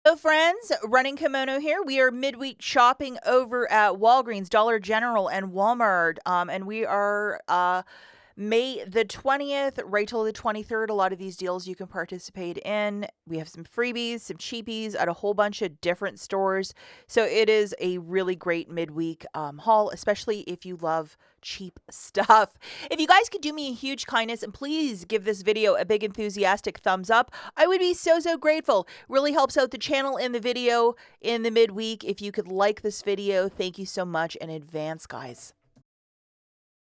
Hello friends, Running Kimono here. We are midweek shopping over at Walgreens, Dollar General, and Walmart. And we are May the 20th right till the 23rd. A lot of these deals you can participate in. We have some freebies, some cheapies at a whole bunch of different stores. So it is a really great midweek haul, especially if you love cheap stuff. If you guys could do me a huge kindness and please give this video a big enthusiastic thumbs up, I would be so grateful. Really helps out the channel and the video in the midweek. If you could like this video, thank you so much in advance, guys.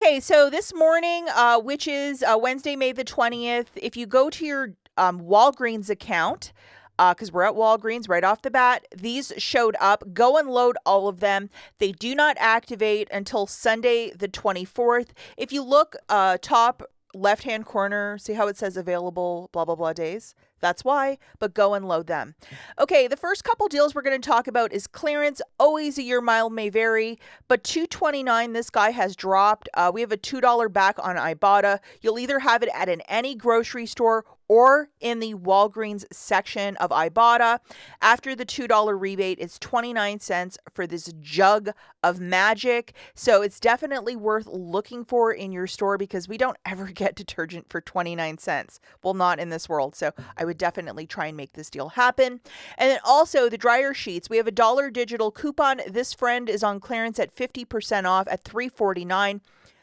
Okay, so this morning, which is Wednesday, May the 20th, if you go to your Walgreens account, because we're at Walgreens right off the bat, these showed up. Go and load all of them. They do not activate until Sunday the 24th. If you look top left-hand corner, see how it says available, blah, blah, blah days? That's why, but go and load them. Okay, the first couple deals we're going to talk about is clearance. Always a year mile may vary, but $2.29 this guy has dropped. We have a $2 back on IBOTTA. You'll either have it at any grocery store or in the Walgreens section of IBOTTA. After the $2 rebate, it's 29 cents for this jug of magic. So it's definitely worth looking for in your store because we don't ever get detergent for 29 cents. Well, not in this world. So I would definitely try and make this deal happen. And then also the dryer sheets. We have a $1 digital coupon. This friend is on clearance at 50% off at $3.49.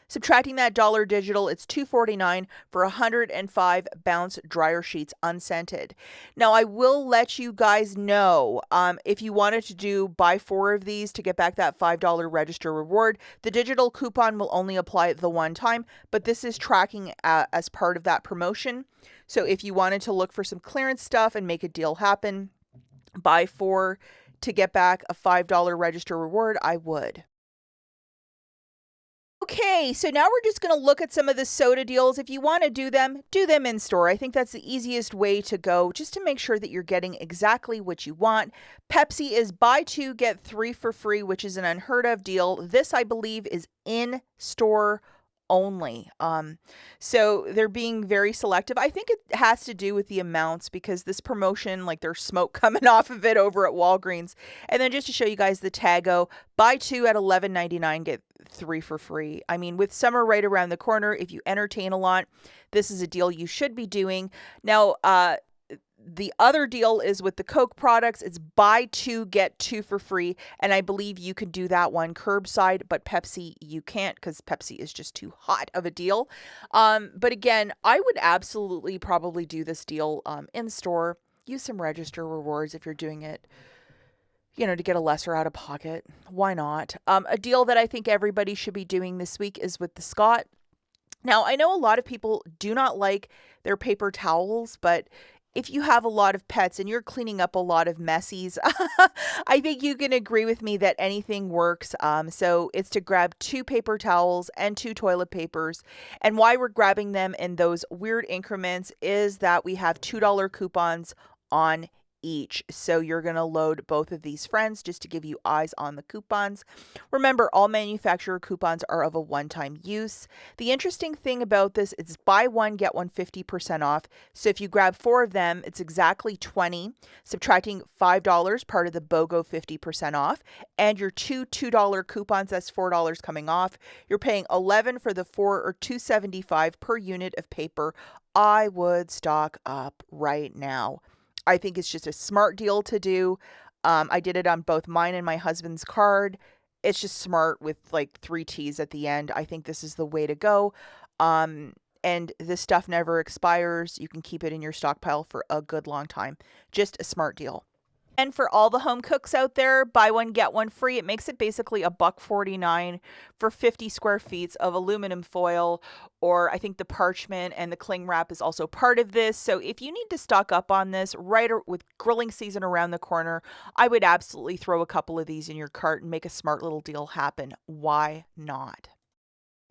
Subtracting that $1 digital, it's $2.49 for 105 bounce dryer sheets unscented. Now, I will let you guys know if you wanted to buy 4 of these to get back that $5 register reward, the digital coupon will only apply the one time, but this is tracking as part of that promotion. So if you wanted to look for some clearance stuff and make a deal happen, buy 4 to get back a $5 register reward, I would. Okay, so now we're just going to look at some of the soda deals. If you want to do them in store. I think that's the easiest way to go, just to make sure that you're getting exactly what you want. Pepsi is buy 2, get 3 for free, which is an unheard of deal. This, I believe, is in store only. So they're being very selective. I think it has to do with the amounts because this promotion, like there's smoke coming off of it over at Walgreens. And then just to show you guys the Tago, buy 2 at $11.99, get 3 for free. I mean, with summer right around the corner, if you entertain a lot, this is a deal you should be doing. Now, the other deal is with the Coke products. It's buy 2, get 2 for free. And I believe you can do that one curbside, but Pepsi, you can't because Pepsi is just too hot of a deal. But again, I would absolutely probably do this deal in store. Use some register rewards if you're doing it, to get a lesser out of pocket. Why not? A deal that I think everybody should be doing this week is with the Scott. Now, I know a lot of people do not like their paper towels, but if you have a lot of pets and you're cleaning up a lot of messies, I think you can agree with me that anything works. So it's to grab 2 paper towels and 2 toilet papers. And why we're grabbing them in those weird increments is that we have $2 coupons on each. So you're going to load both of these friends just to give you eyes on the coupons. Remember, all manufacturer coupons are of a one-time use. The interesting thing about this is buy 1, get 1 50% off. So if you grab 4 of them, it's exactly 20, subtracting $5, part of the BOGO 50% off, and your $2 coupons, that's $4 coming off. You're paying $11 for the 4 or $2.75 per unit of paper. I would stock up right now. I think it's just a smart deal to do. I did it on both mine and my husband's card. It's just smart with like 3 T's at the end. I think this is the way to go. And this stuff never expires. You can keep it in your stockpile for a good long time. Just a smart deal. And for all the home cooks out there, buy 1, get 1 free. It makes it basically $1.49 for 50 square feet of aluminum foil, or I think the parchment and the cling wrap is also part of this. So if you need to stock up on this right with grilling season around the corner, I would absolutely throw a couple of these in your cart and make a smart little deal happen. Why not?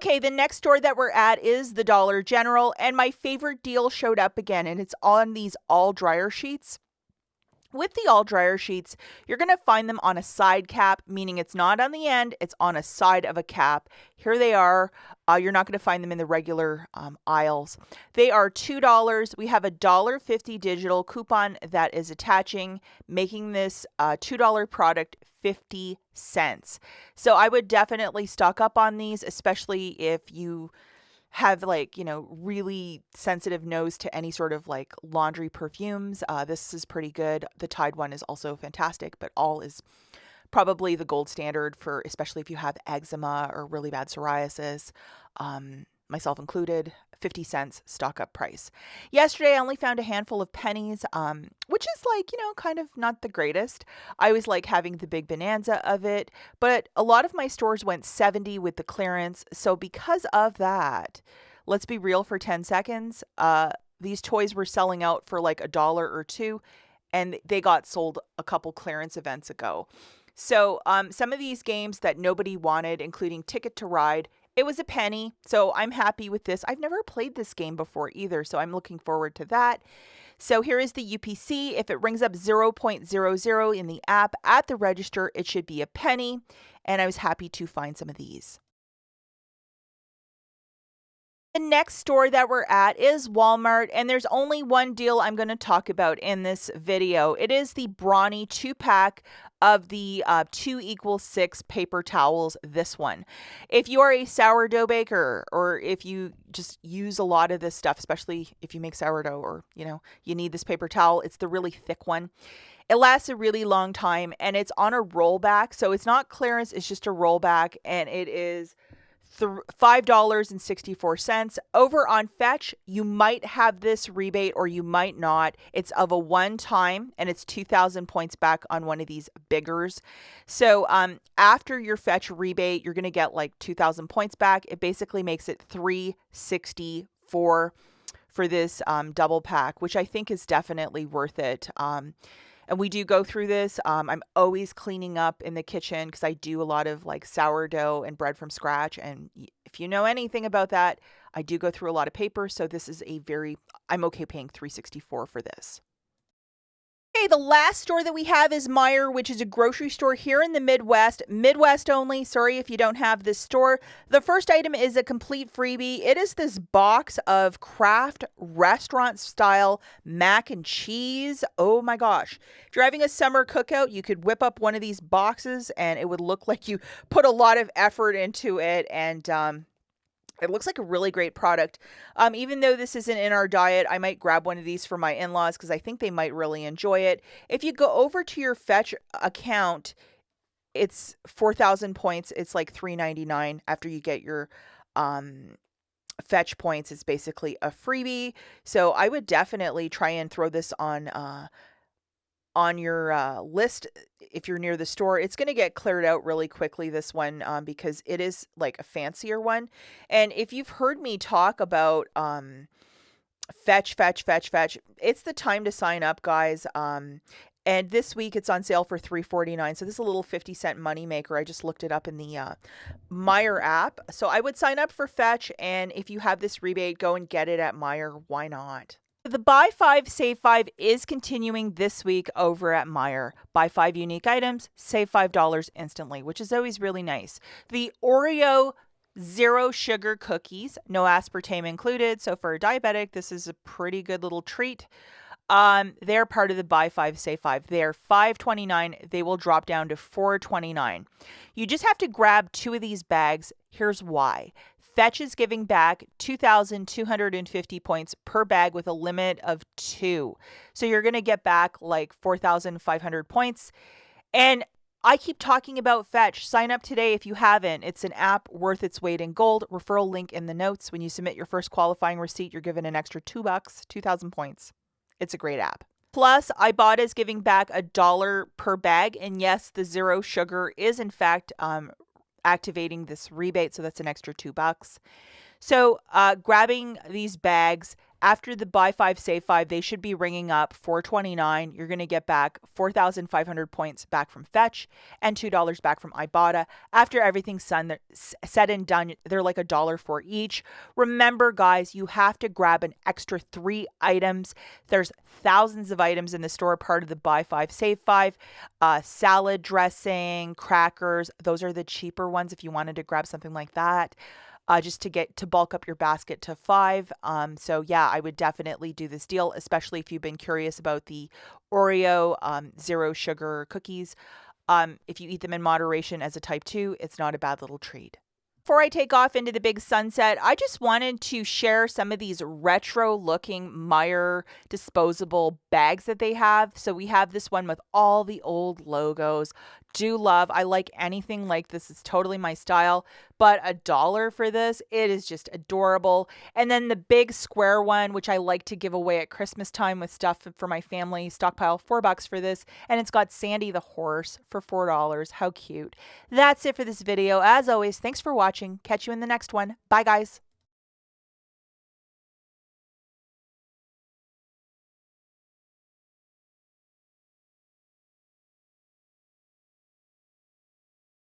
Okay, the next store that we're at is the Dollar General, and my favorite deal showed up again, and it's on these all dryer sheets. With the all dryer sheets, you're going to find them on a side cap, meaning it's not on the end, it's on a side of a cap. Here they are. You're not going to find them in the regular aisles. They are $2. We have a $1.50 digital coupon that is attaching, making this $2 product 50 cents. So I would definitely stock up on these, especially if you have really sensitive nose to any sort of like laundry perfumes. This is pretty good. The Tide one is also fantastic, but all is probably the gold standard for, especially if you have eczema or really bad psoriasis, myself included. 50 cents stock up price. Yesterday, I only found a handful of pennies, which is kind of not the greatest. I always like having the big bonanza of it, but a lot of my stores went 70 with the clearance. So because of that, let's be real for 10 seconds. These toys were selling out for like $1 or $2, and they got sold a couple clearance events ago. So some of these games that nobody wanted, including Ticket to Ride, it was a penny, so I'm happy with this. I've never played this game before either, so I'm looking forward to that. So here is the UPC. If it rings up 0.00 in the app at the register, it should be a penny, and I was happy to find some of these. The next store that we're at is Walmart, and there's only one deal I'm going to talk about in this video. It is the Brawny 2-pack of the 2 = 6 paper towels, this one. If you are a sourdough baker, or if you just use a lot of this stuff, especially if you make sourdough, or you need this paper towel, it's the really thick one. It lasts a really long time, and it's on a rollback, so it's not clearance, it's just a rollback, and it is $5.64. Over on Fetch, you might have this rebate or you might not. It's of a one-time, and it's 2,000 points back on one of these biggers. So after your Fetch rebate, you're going to get like 2,000 points back. It basically makes it $3.64 for this double pack, which I think is definitely worth it. And we do go through this. I'm always cleaning up in the kitchen because I do a lot of like sourdough and bread from scratch. And if you know anything about that, I do go through a lot of paper. So this is I'm okay paying $3.64 for this. Okay, the last store that we have is Meijer, which is a grocery store here in the Midwest. Midwest only. Sorry if you don't have this store. The first item is a complete freebie. It is this box of Kraft restaurant style mac and cheese. Oh my gosh. If you're having a summer cookout, you could whip up one of these boxes and it would look like you put a lot of effort into it, and it looks like a really great product. Even though this isn't in our diet, I might grab one of these for my in-laws because I think they might really enjoy it. If you go over to your Fetch account, it's 4,000 points. It's like $3.99 after you get your Fetch points. It's basically a freebie. So I would definitely try and throw this on your list if you're near the store. It's going to get cleared out really quickly, this one, because it is like a fancier one. And if you've heard me talk about Fetch, it's the time to sign up, guys. And this week it's on sale for $3.49. So this is a little 50-cent moneymaker. I just looked it up in the Meijer app. So I would sign up for Fetch, and if you have this rebate, go and get it at Meijer. Why not? The Buy 5, Save 5 is continuing this week over at Meijer. Buy 5 unique items, save $5 instantly, which is always really nice. The Oreo zero sugar cookies, no aspartame included. So for a diabetic, this is a pretty good little treat. They're part of the Buy 5, Save 5. They're $5.29. They will drop down to $4.29. You just have to grab 2 of these bags. Here's why. Fetch is giving back 2,250 points per bag with a limit of 2. So you're going to get back like 4,500 points. And I keep talking about Fetch. Sign up today if you haven't. It's an app worth its weight in gold. Referral link in the notes. When you submit your first qualifying receipt, you're given an extra $2, 2,000 points. It's a great app. Plus, IBOTTA is giving back $1 per bag. And yes, the zero sugar is in fact activating this rebate, so that's an extra $2. So grabbing these bags After the buy 5, save 5, they should be ringing up $4.29. You're going to get back 4,500 points back from Fetch and $2 back from IBOTTA. After everything's said and done, they're like $1 for each. Remember, guys, you have to grab an extra 3 items. There's thousands of items in the store, part of the buy 5, save 5. Salad dressing, crackers, those are the cheaper ones if you wanted to grab something like that. Just to bulk up your basket to 5. So yeah, I would definitely do this deal, especially if you've been curious about the Oreo 0 sugar cookies. If you eat them in moderation as a type 2, it's not a bad little treat. Before I take off into the big sunset, I just wanted to share some of these retro looking Meijer disposable bags that they have. So we have this one with all the old logos. Do love. I like anything like this. It's totally my style. But $1 for this, it is just adorable. And then the big square one, which I like to give away at Christmas time with stuff for my family, stockpile, $4 for this. And it's got Sandy the horse for $4. How cute. That's it for this video. As always, thanks for watching. Catch you in the next one. Bye, guys.